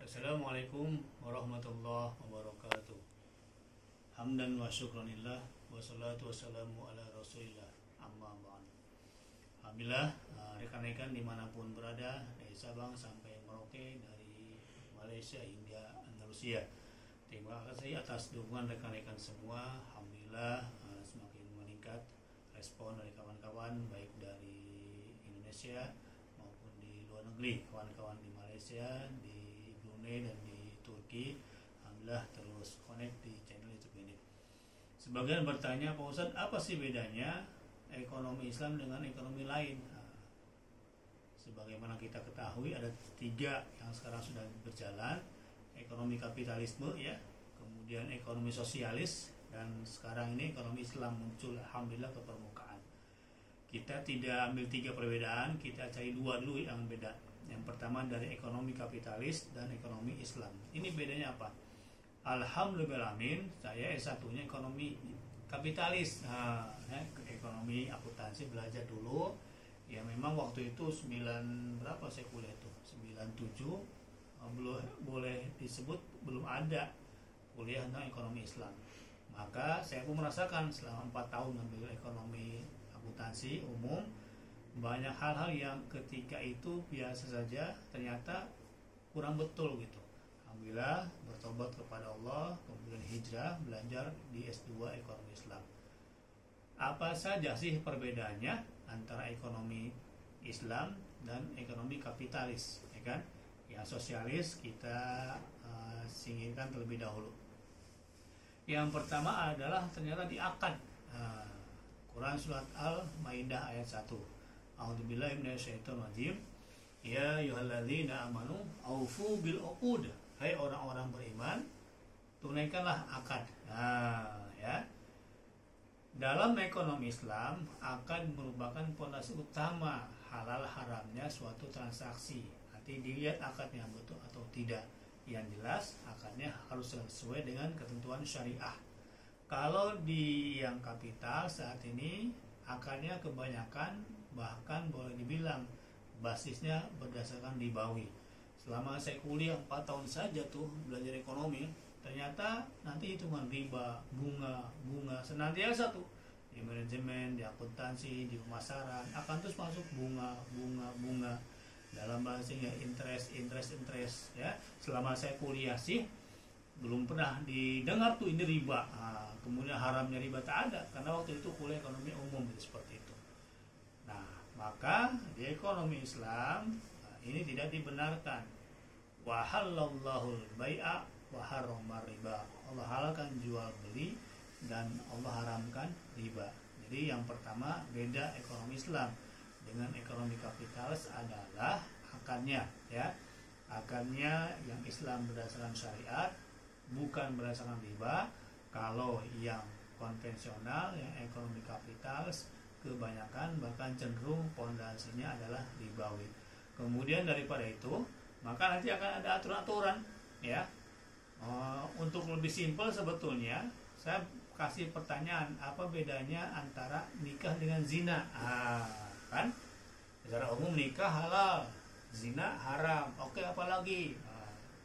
Assalamualaikum warahmatullahi wabarakatuh. Hamdan wa syukranillah wassalatu wassalamu ala rasulillah amma ba'd. Alhamdulillah, rekan-rekan dimanapun berada, dari Sabang sampai Merauke, dari Malaysia hingga Andalusia, terima kasih atas dukungan rekan-rekan semua. Alhamdulillah, semakin meningkat respon dari kawan-kawan baik dari Indonesia maupun di luar negeri, kawan-kawan di Malaysia, di Brunei dan di Turki. Alhamdulillah terus connect di channel YouTube ini. Sebagian bertanya, Pak Ustadz, apa sih bedanya ekonomi Islam dengan ekonomi lain? Sebagaimana kita ketahui ada tiga yang sekarang sudah berjalan, ekonomi kapitalisme ya, kemudian ekonomi sosialis, dan sekarang ini ekonomi Islam muncul alhamdulillah ke permukaan. Kita tidak ambil tiga perbedaan, kita cari dua dulu yang beda. Yang pertama dari ekonomi kapitalis dan ekonomi Islam. Ini bedanya apa? Alhamdulillahirrahmanirrahim, saya S1-nya ekonomi kapitalis. Ekonomi akuntansi belajar dulu. Ya memang waktu itu berapa saya kuliah itu? 97, belum boleh disebut belum ada kuliah tentang ekonomi Islam. Maka saya pun merasakan selama 4 tahun ngambil ekonomi akuntansi umum, banyak hal-hal yang ketika itu biasa saja ternyata kurang betul gitu. Alhamdulillah bertobat kepada Allah, kemudian hijrah belajar di S2 ekonomi Islam. Apa saja sih perbedaannya antara ekonomi Islam dan ekonomi kapitalis, ya kan? Yang sosialis kita singkirkan terlebih dahulu. Yang pertama adalah ternyata di akad. Quran surat Al-Maidah ayat 1. A'udzubillahi minasyaitonirrajim. Ya ayyuhalladzina amanu aufu bil uqud. Hai orang-orang beriman, tunaikanlah akad. Ya. Dalam ekonomi Islam, akad merupakan pondasi utama halal haramnya suatu transaksi. Nanti dilihat akadnya betul atau tidak. Yang jelas akadnya harus sesuai dengan ketentuan syariah. Kalau di yang kapital saat ini akadnya kebanyakan bahkan boleh dibilang basisnya berdasarkan ribawi. Selama saya kuliah 4 tahun saja tuh belajar ekonomi, ternyata nanti hitungan riba, bunga senantiasa tuh di manajemen, di akuntansi, di pemasaran akan terus masuk bunga. Dalam bahasanya interest ya. Selama saya kuliah sih belum pernah didengar tuh ini riba. Kemudian haramnya riba tak ada, karena waktu itu kuliah ekonomi umum seperti itu. Nah, maka di ekonomi Islam ini tidak dibenarkan. Wa halallahul bai'a wa harramar riba. Allah halalkan jual beli dan Allah haramkan riba. Jadi yang pertama beda ekonomi Islam dengan ekonomi kapitalis adalah akadnya ya. Akadnya yang Islam berdasarkan syariat, bukan berdasarkan riba. Kalau yang konvensional, yang ekonomi kapitalis, kebanyakan bahkan cenderung pondasinya adalah ribawi. Kemudian daripada itu, maka nanti akan ada aturan-aturan ya. Untuk lebih simpel sebetulnya, saya kasih pertanyaan, apa bedanya antara nikah dengan zina? Kan? Secara umum nikah halal, zina haram. Oke, apalagi?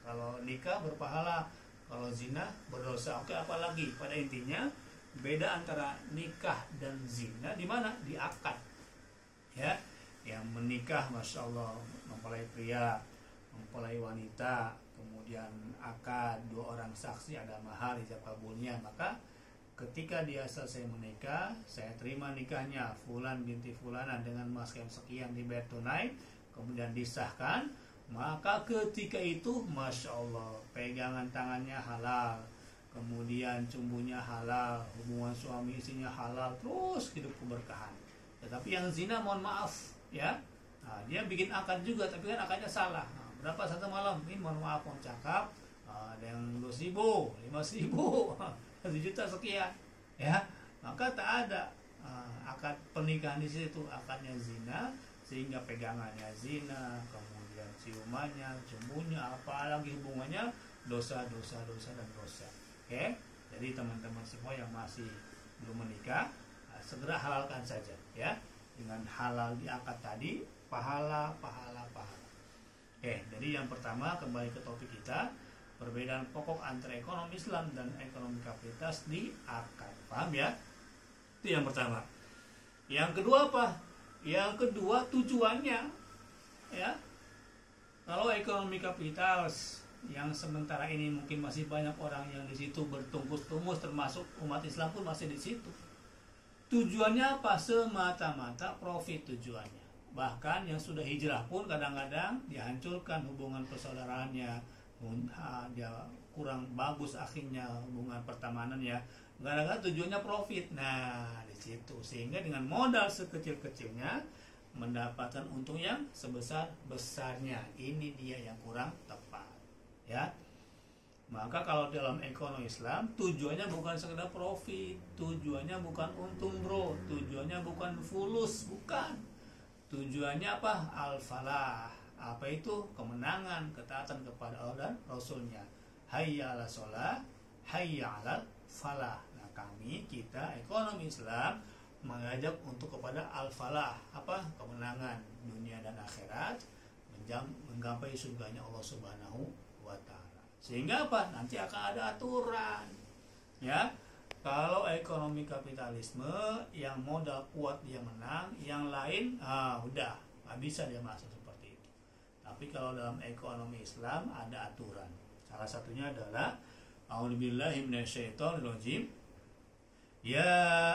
Kalau nikah berpahala, kalau zina berdosa. Oke, apalagi? Pada intinya beda antara nikah dan zina di mana? Di akad. Ya, yang menikah masya Allah mempelai pria, mempelai wanita, kemudian akad 2 orang saksi, ada mahar, ijab kabulnya. Maka ketika dia selesai menikah, saya terima nikahnya fulan binti fulana dengan mas yang sekian dibayar tunai, kemudian disahkan. Maka ketika itu masya Allah pegangan tangannya halal, kemudian cumbunya halal, hubungan suami istrinya halal, terus hidup keberkahan. Tetapi yang zina mohon maaf ya, dia bikin akad juga tapi kan akadnya salah. Berapa satu malam? Ini mohon maaf, mohon cakap, ada yang 2.000, 5.000, 1 juta sekian ya. Maka tak ada akad pernikahan di situ, akadnya zina, sehingga pegangannya zina, kemudian ciumannya, cumbunya, apalagi hubungannya dosa dan dosa. Oke? Jadi teman-teman semua yang masih belum menikah, segera halalkan saja ya. Dengan halal di akad tadi, pahala. Jadi yang pertama kembali ke topik kita, perbedaan pokok antara ekonomi Islam dan ekonomi kapitalitas di akar. Paham ya? Itu yang pertama. Yang kedua apa? Yang kedua tujuannya, ya. Kalau ekonomi kapitalis yang sementara ini mungkin masih banyak orang yang di situ bertungkus-tungkus, termasuk umat Islam pun masih di situ. Tujuannya apa? Semata-mata profit tujuannya. Bahkan yang sudah hijrah pun kadang-kadang dihancurkan hubungan persaudaraannya, dia kurang bagus akhirnya hubungan pertemanannya, gara-gara tujuannya profit. Nah, di situ sehingga dengan modal sekecil-kecilnya mendapatkan untung yang sebesar-besarnya. Ini dia yang kurang tepat, ya. Maka kalau dalam ekonomi Islam tujuannya bukan sekedar profit, tujuannya bukan untung bro, tujuannya bukan fulus, bukan. Tujuannya apa? Al-falah. Apa itu? Kemenangan, ketaatan kepada Allah dan Rasulnya. Hayya ala sholah, hayya ala falah. Nah kita ekonomi Islam mengajak untuk kepada al-falah. Apa? Kemenangan dunia dan akhirat, menggapai surganya Allah Subhanahu wa ta'ala. Sehingga apa? Nanti akan ada aturan, ya. Kalau ekonomi kapitalisme yang modal kuat dia menang, yang lain udah nggak bisa dia masuk seperti itu. Tapi kalau dalam ekonomi Islam ada aturan. Salah satunya adalah a'udzubillahi minasyaitonirrajim. Ya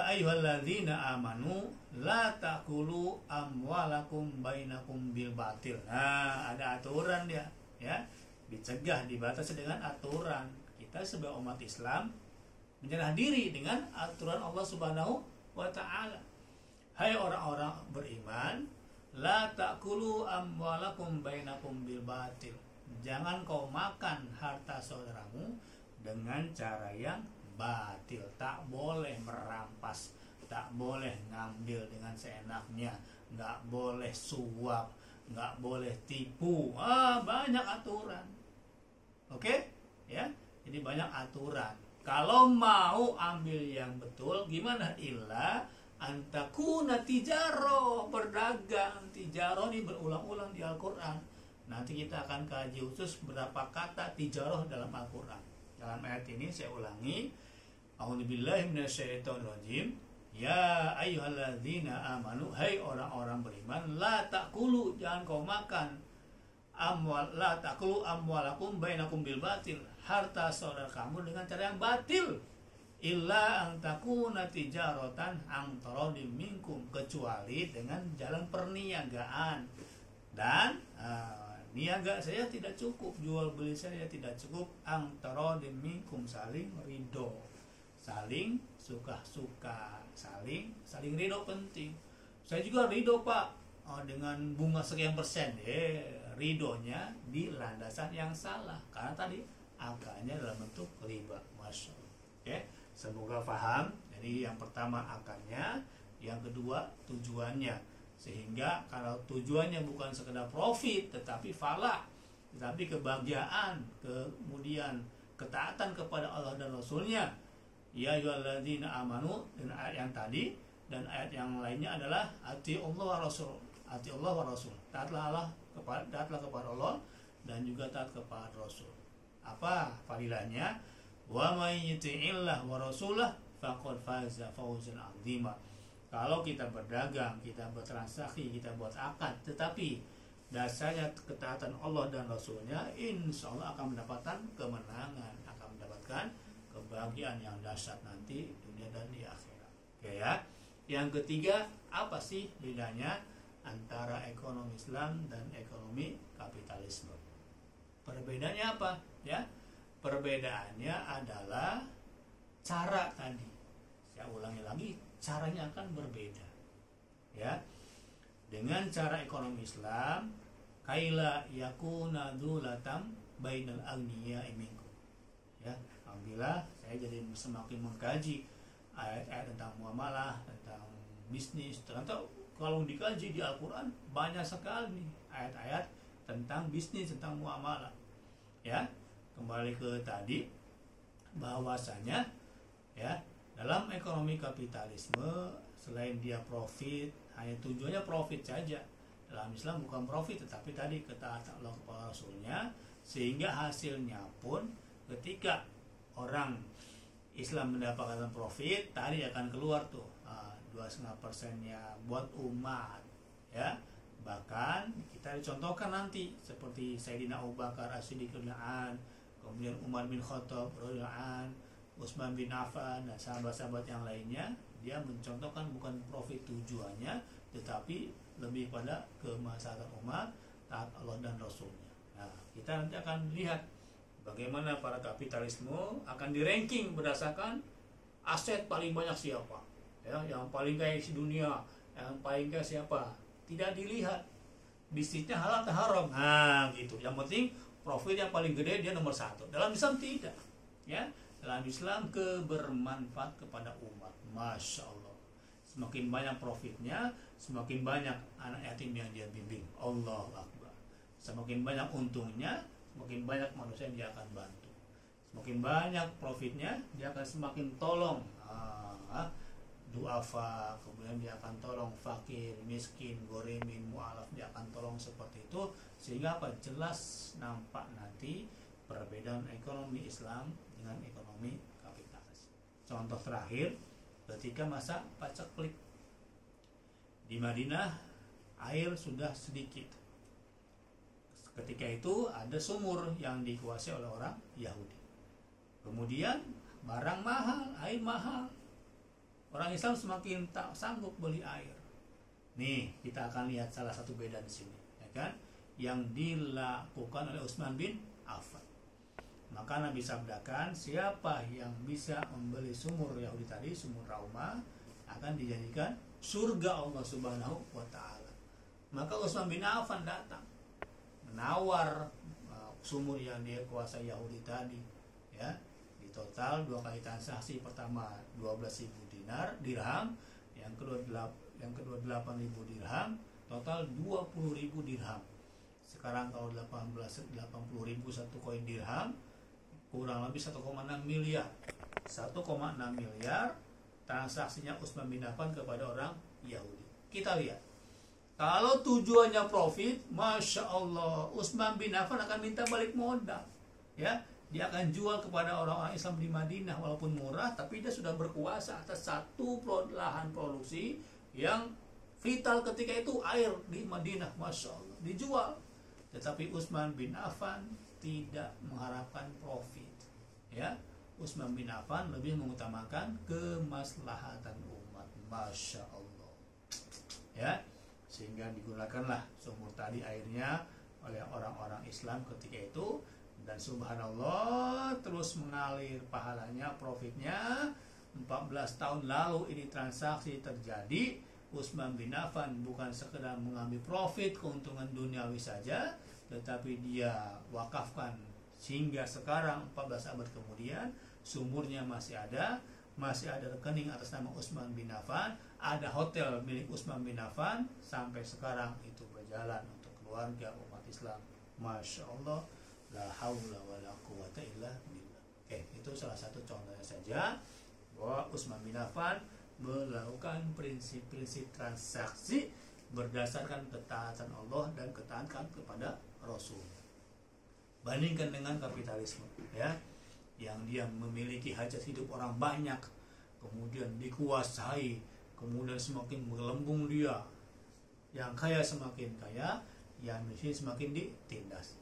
ayyuhalladzina amanu la ta'kulu amwalakum bainakum bil batil. Nah, ada aturan dia, ya. Dicegah, dibatasi dengan aturan. Kita sebagai umat Islam menyerah diri dengan aturan Allah Subhanahu wa ta'ala. Hai orang-orang beriman, la ta'kulu amwalakum bainakum bil batil. Jangan kau makan harta saudaramu dengan cara yang batil. Tak boleh merampas, tak boleh ngambil dengan seenaknya, nggak boleh suap, nggak boleh tipu. Banyak aturan. Oke? Ya. Jadi banyak aturan. Kalau mau ambil yang betul, gimana? Illa antakuna tijaro, berdagang. Tijaro ini berulang-ulang di Al-Quran. Nanti kita akan kaji khusus berapa kata tijaro dalam Al-Quran. Dalam ayat ini saya ulangi. A'udzubillahi minasyaitonirrajim. Ya ayyuhalladzina amanu, hai orang-orang beriman, la ta'kulu, jangan kau makan la ta'kulu amwalakum bainakum bil batil, harta saudara kamu dengan cara yang batil, illa an takuna tijaratan an taradin minkum, kecuali dengan jalan perniagaan. Dan niaga saya tidak cukup, jual beli saya tidak cukup, an taradin minkum, saling ridho, saling suka-suka, saling ridho penting. Saya juga ridho Pak, dengan bunga sekian persen. Ridonya di landasan yang salah, karena tadi angkanya dalam bentuk riba. Masya Allah. Oke, semoga paham. Jadi yang pertama akarnya, yang kedua tujuannya. Sehingga kalau tujuannya bukan sekedar profit, tetapi falah, tetapi kebahagiaan, kemudian ketaatan kepada Allah dan Rasulnya. Ya ayyuhalladzina amanu, dan ayat yang tadi dan ayat yang lainnya adalah ati Allah wa Rasul. Ati Allah wa Rasul. Taatlah kepada Allah dan juga taat kepada Rasul. Apa fadilahnya? Wa may yuti'illah wa rasulah faqad faza fawzan 'azima. Kalau kita berdagang, kita bertransaksi, kita buat akad, tetapi dasarnya ketaatan Allah dan Rasulnya, insya Allah akan mendapatkan kemenangan, akan mendapatkan kebahagiaan yang dahsyat nanti dunia dan di akhirat. Oke ya. Yang ketiga, apa sih bedanya antara ekonomi Islam dan ekonomi kapitalisme? Perbedaannya apa? Ya, perbedaannya adalah cara tadi. Saya ulangi lagi, caranya akan berbeda. Ya, dengan cara ekonomi Islam, kaila yakuna dzulatam bainal aghniya'i minkum. Ya, alhamdulillah saya jadi semakin mengkaji ayat-ayat tentang muamalah, tentang bisnis. Ternyata kalau dikaji di Al-Quran banyak sekali nih ayat-ayat tentang bisnis, tentang muamalah. Ya, kembali ke tadi bahwasanya ya dalam ekonomi kapitalisme selain dia profit, hanya tujuannya profit saja. dalam Islam bukan profit, tetapi tadi ketaatan Allah kepada Rasulnya, sehingga hasilnya pun ketika orang Islam mendapatkan profit tadi akan keluar tuh 2,5%-nya buat umat, ya. Bahkan kita dicontohkan nanti seperti Sayyidina Abu Bakar As-Siddiq radhiyallahu anhu, kemudian Umar bin Khattab radhiyallahu anhu, Utsman bin Affan dan sahabat-sahabat yang lainnya, dia mencontohkan bukan profit tujuannya, tetapi lebih pada kemaslahatan umat, taat Allah dan Rasulnya. Nah, kita nanti akan lihat bagaimana para kapitalisme akan di-ranking berdasarkan aset paling banyak siapa, ya, yang paling kaya di dunia, yang paling kaya siapa. Tidak dilihat bisnisnya halal atau haram. Nah, gitu. Yang penting profit yang paling gede dia nomor satu. Dalam Islam tidak, ya. Dalam Islam kebermanfaat kepada umat. Masya Allah. Semakin banyak profitnya, semakin banyak anak yatim yang dia bimbing. Allahu Akbar. Semakin banyak untungnya, semakin banyak manusia yang dia akan bantu. Semakin banyak profitnya, dia akan semakin tolong duafa, kemudian dia akan tolong fakir, miskin, goremin, mu'alaf, dia akan tolong seperti itu. Sehingga apa? Jelas nampak nanti perbedaan ekonomi Islam dengan ekonomi kapitalis. Contoh terakhir, ketika masa paceklik di Madinah, air sudah sedikit. Ketika itu ada sumur yang dikuasai oleh orang Yahudi. Kemudian barang mahal, air mahal. Orang Islam semakin tak sanggup beli air. Nih, kita akan lihat salah satu beda di sini, ya kan? Yang dilakukan oleh Utsman bin Affan. Maka Nabi sabdakan, siapa yang bisa membeli sumur Yahudi tadi, sumur Rauma, akan dijadikan surga Allah Subhanahu wa taala. Maka Utsman bin Affan datang menawar sumur yang dia kuasai Yahudi tadi, ya. Di total 2 kali transaksi, pertama 12.000 dirham, yang kedua 8.000 dirham, total 20.000 dirham. Sekarang kalau 80.000 satu koin dirham, kurang lebih 1,6 miliar. 1,6 miliar transaksinya Utsman bin Affan kepada orang Yahudi. Kita lihat, kalau tujuannya profit, Masya Allah, Utsman bin Affan akan minta balik modal, ya. Dia akan jual kepada orang-orang Islam di Madinah walaupun murah, tapi dia sudah berkuasa atas satu lahan produksi yang vital ketika itu, air di Madinah. Masya Allah, dijual. Tetapi Utsman bin Affan tidak mengharapkan profit, ya. Utsman bin Affan lebih mengutamakan kemaslahatan umat. Masya Allah, ya. Sehingga digunakanlah sumur tadi airnya oleh orang-orang Islam ketika itu. Dan subhanallah, terus mengalir pahalanya, profitnya. 14 tahun lalu ini transaksi terjadi. Utsman bin Affan bukan sekedar mengambil profit, keuntungan duniawi saja, tetapi dia wakafkan sehingga sekarang 14 abad kemudian sumurnya masih ada rekening atas nama Utsman bin Affan, ada hotel milik Utsman bin Affan, sampai sekarang itu berjalan untuk keluarga umat Islam. Masya Allah, la haula wala quwata illa billah. Itu salah satu contohnya saja bahwa Utsman bin Affan melakukan prinsip-prinsip transaksi berdasarkan ketaatan Allah dan ketaatan kepada Rasul. Bandingkan dengan kapitalisme, ya, yang dia memiliki hajat hidup orang banyak, kemudian dikuasai, kemudian semakin melembung dia, yang kaya semakin kaya, yang miskin semakin ditindas.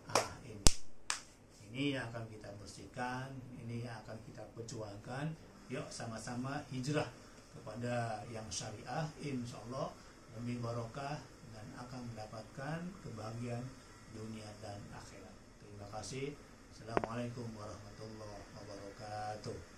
Ini yang akan kita bersihkan, ini yang akan kita perjuangkan. Yuk sama-sama hijrah kepada yang syariah, insya Allah lebih barokah dan akan mendapatkan kebahagiaan dunia dan akhirat. Terima kasih. Assalamualaikum warahmatullahi wabarakatuh.